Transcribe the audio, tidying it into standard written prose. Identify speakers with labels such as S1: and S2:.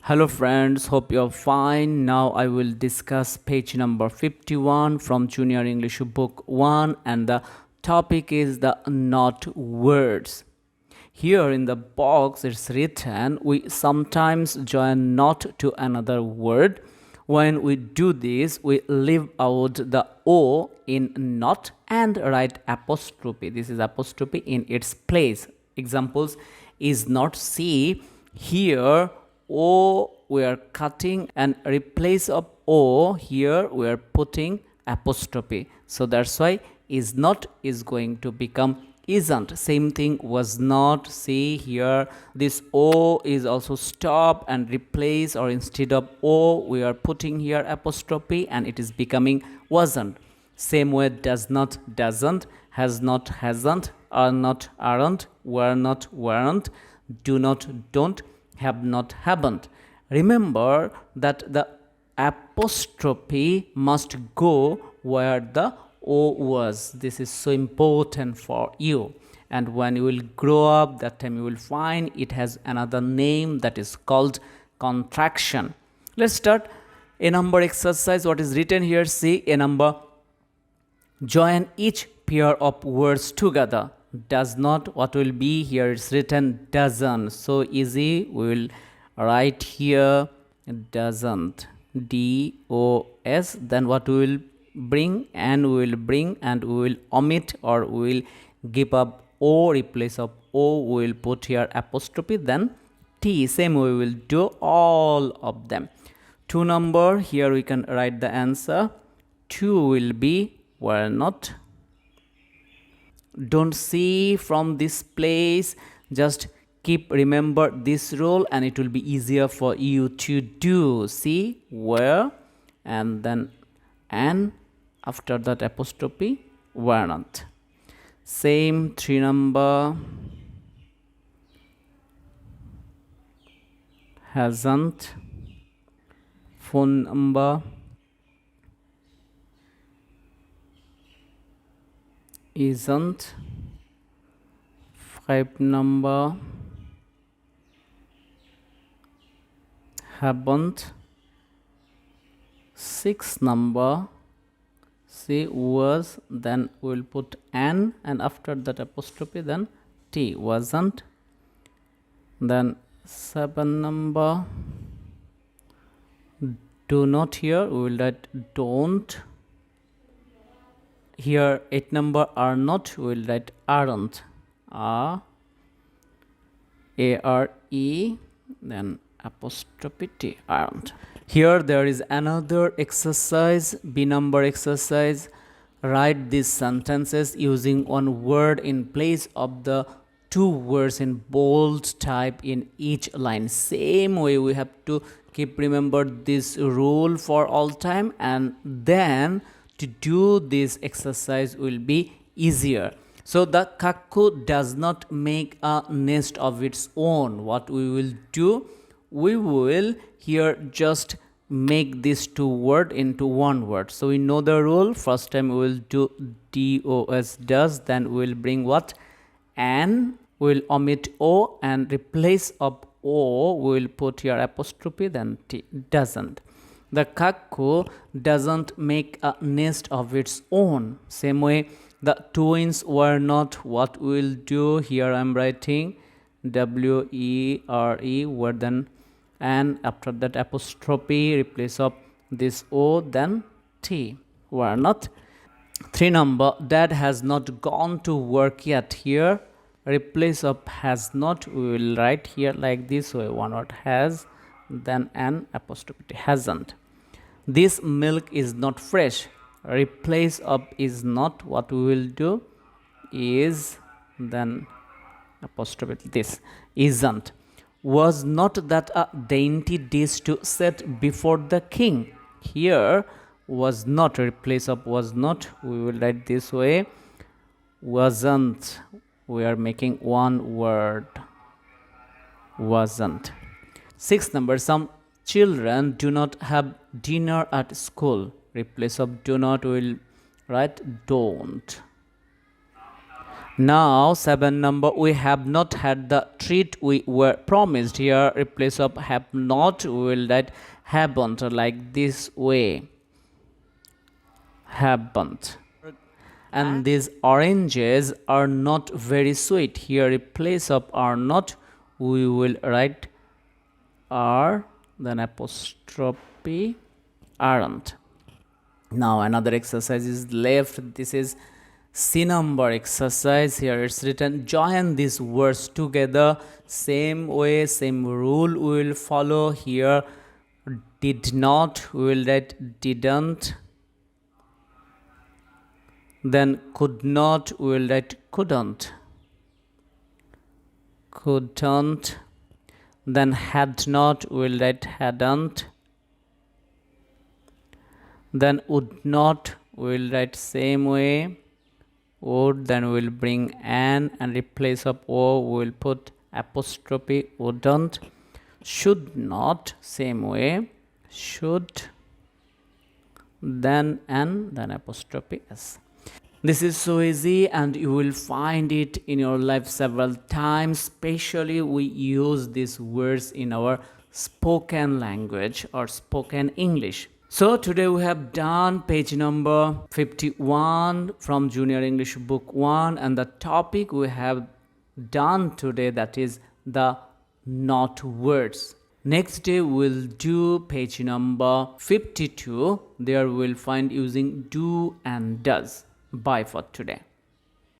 S1: Hello friends, hope you're fine. Now I will discuss page number 51 from Junior English Book 1, and the topic is the not words. Here in the box it's written, we sometimes join not to another word. When we do this, we leave out the O in not and write apostrophe. This is apostrophe in its place. Examples is not see. Here O we are cutting, and replace of O here we are putting apostrophe. So that's why is not is going to become isn't. Same thing was not. See here this O is also stop and replace, or instead of O we are putting here apostrophe and it is becoming wasn't. Same way does not doesn't, has not hasn't, are not aren't, were not weren't, do not don't, have not haven't. Remember that the apostrophe must go where the O was. This is so important for you, and when you will grow up, that time you will find it has another name, that is called contraction. Let's start a number exercise. What is written here? See, a number, join each pair of words together. Does not, what will be here? It's written doesn't. So easy. We will write here doesn't, DOS. Then what we will bring, and we will bring, and we will omit, or we will give up O, replace of O we will put here apostrophe, then T. Same way we will do all of them. 2 number, here we can write the answer. 2 will be were not. Don't see from this place, just keep remember this rule and it will be easier for you to do. See, were, and then and after that apostrophe, were not. Same 3 number, hasn't. 4 number, isn't. 5 number, haven't. 6 number, see, was, then we'll put an, and after that apostrophe, then T, wasn't. Then 7 number, do not, here we will write don't. Here 8 number, are not, we will write aren't, A-R-E, then apostrophe T, aren't. Here there is another exercise, B number exercise. Write these sentences using one word in place of the 2 words in bold type in each line. Same way we have to keep remember this rule for all time, and then to do this exercise will be easier. So the cuckoo does not make a nest of its own. What we will do, we will here just make these 2 words into 1 word. So we know the rule. First time we will do DOS, does, then we will bring what? And we will omit O, and replace of O we will put here apostrophe, then T, doesn't. The cuckoo doesn't make a nest of its own. Same way the twins were not. What we will do, here I am writing WERE, were, then and after that apostrophe, replace of this O, then T, were not. 3 number, dad has not gone to work yet. Here replace of has not, we will write here like this way, one word has, then an apostrophe, hasn't. This milk is not fresh. Replace of is not, what we will do is, then apostrophe this, isn't. Was not that a dainty dish to set before the king? Here was not, replace of was not, we will write this way, wasn't. We are making 1 word, wasn't. 6 number, some children do not have dinner at school. Replace of do not, will write don't. Now 7 number, we have not had the treat we were promised. Here replace of have not, we will write haven't, like this way, haven't. And these oranges are not very sweet. Here replace of are not, we will write are, then apostrophe aren't. Now another exercise is left. This is C number exercise. Here it's written join these words together. Same way, same rule we will follow. Here did not, we will write didn't. Then could not, we will write couldn't. Couldn't. Then had not, we will write hadn't. Then would not, we will write same way, would. Then we will bring an and replace of o, we will put apostrophe wouldn't. Should not, same way, should. Then n, then apostrophe s. This is so easy and you will find it in your life several times. Especially we use these words in our spoken language or spoken English. So today we have done page number 51 from Junior English Book 1, and the topic we have done today, that is the not words. Next day we'll do page number 52. There we'll find using do and does. Bye for today.